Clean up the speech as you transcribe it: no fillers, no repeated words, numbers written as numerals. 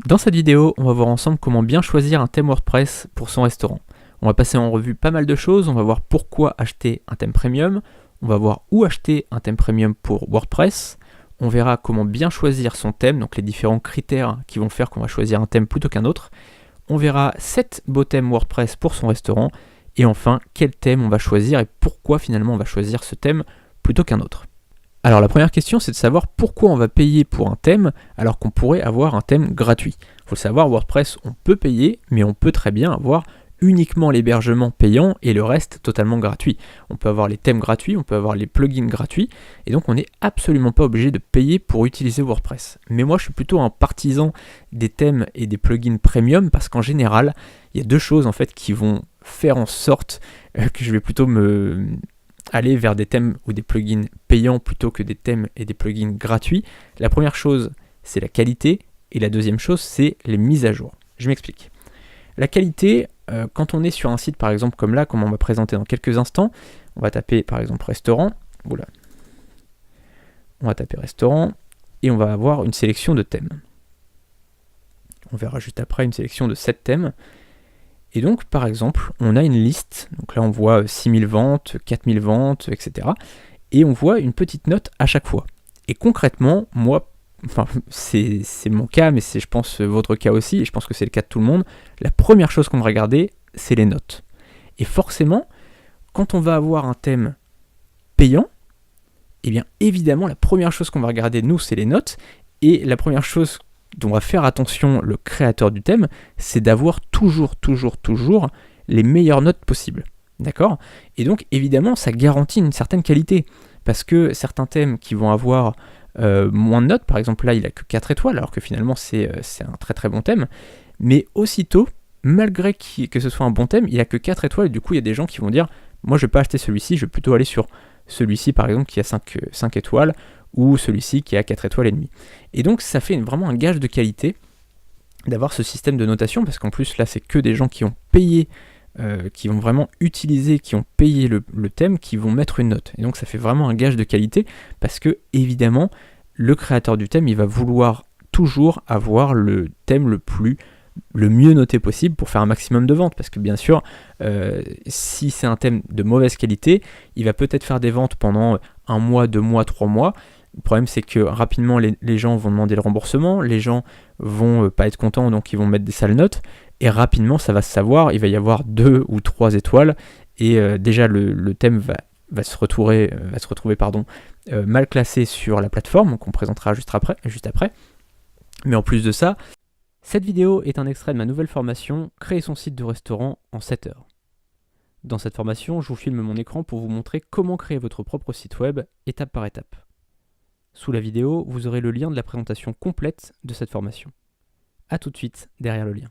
Dans cette vidéo, on va voir ensemble comment bien choisir un thème WordPress pour son restaurant. On va passer en revue pas mal de choses, on va voir pourquoi acheter un thème premium, on va voir où acheter un thème premium pour WordPress, on verra comment bien choisir son thème, donc les différents critères qui vont faire qu'on va choisir un thème plutôt qu'un autre, on verra 7 beaux thèmes WordPress pour son restaurant, et enfin quel thème on va choisir et pourquoi finalement on va choisir ce thème plutôt qu'un autre. Alors la première question, c'est de savoir pourquoi on va payer pour un thème alors qu'on pourrait avoir un thème gratuit. Il faut le savoir, WordPress, on peut payer, mais on peut très bien avoir uniquement l'hébergement payant et le reste totalement gratuit. On peut avoir les thèmes gratuits, on peut avoir les plugins gratuits, et donc on n'est absolument pas obligé de payer pour utiliser WordPress. Mais moi je suis plutôt un partisan des thèmes et des plugins premium parce qu'en général, il y a deux choses en fait qui vont faire en sorte que je vais plutôt aller vers des thèmes ou des plugins payants plutôt que des thèmes et des plugins gratuits. La première chose, c'est la qualité, et la deuxième chose, c'est les mises à jour. Je m'explique. La qualité, quand on est sur un site par exemple comme là, comme on va présenter dans quelques instants, on va taper par exemple restaurant, voilà. On va taper restaurant, et on va avoir une sélection de thèmes. On verra juste après une sélection de 7 thèmes. Et donc, par exemple, on a une liste, donc là on voit 6000 ventes, 4000 ventes, etc. Et on voit une petite note à chaque fois. Et concrètement, moi, enfin, c'est mon cas, mais c'est je pense votre cas aussi, et je pense que c'est le cas de tout le monde, la première chose qu'on va regarder, c'est les notes. Et forcément, quand on va avoir un thème payant, eh bien évidemment, la première chose qu'on va regarder, nous, c'est les notes, et la première chose dont va faire attention le créateur du thème, c'est d'avoir toujours les meilleures notes possibles. D'accord ? Et donc, évidemment, ça garantit une certaine qualité. Parce que certains thèmes qui vont avoir moins de notes, par exemple là, il n'a que 4 étoiles, alors que finalement, c'est un très bon thème. Mais aussitôt, malgré que ce soit un bon thème, il n'a que 4 étoiles, et du coup, il y a des gens qui vont dire, moi, je ne vais pas acheter celui-ci, je vais plutôt aller sur celui-ci, par exemple, qui a 5 étoiles, ou celui-ci qui a 4 étoiles et demie. Et donc ça fait vraiment un gage de qualité d'avoir ce système de notation, parce qu'en plus là c'est que des gens qui ont payé, qui vont vraiment utiliser, qui ont payé le thème, qui vont mettre une note. Et donc ça fait vraiment un gage de qualité, parce que évidemment le créateur du thème il va vouloir toujours avoir le thème le mieux noté possible pour faire un maximum de ventes, parce que bien sûr, si c'est un thème de mauvaise qualité, il va peut-être faire des ventes pendant 1 mois, 2 mois, 3 mois. Le problème, c'est que rapidement, les gens vont demander le remboursement, les gens vont pas être contents, donc ils vont mettre des sales notes, et rapidement, ça va se savoir, il va y avoir 2 ou 3 étoiles, et déjà, le thème va se retrouver mal classé sur la plateforme, qu'on présentera juste après. Mais en plus de ça, cette vidéo est un extrait de ma nouvelle formation « Créer son site de restaurant en 7 heures ». Dans cette formation, je vous filme mon écran pour vous montrer comment créer votre propre site web, étape par étape. Sous la vidéo, vous aurez le lien de la présentation complète de cette formation. A tout de suite derrière le lien.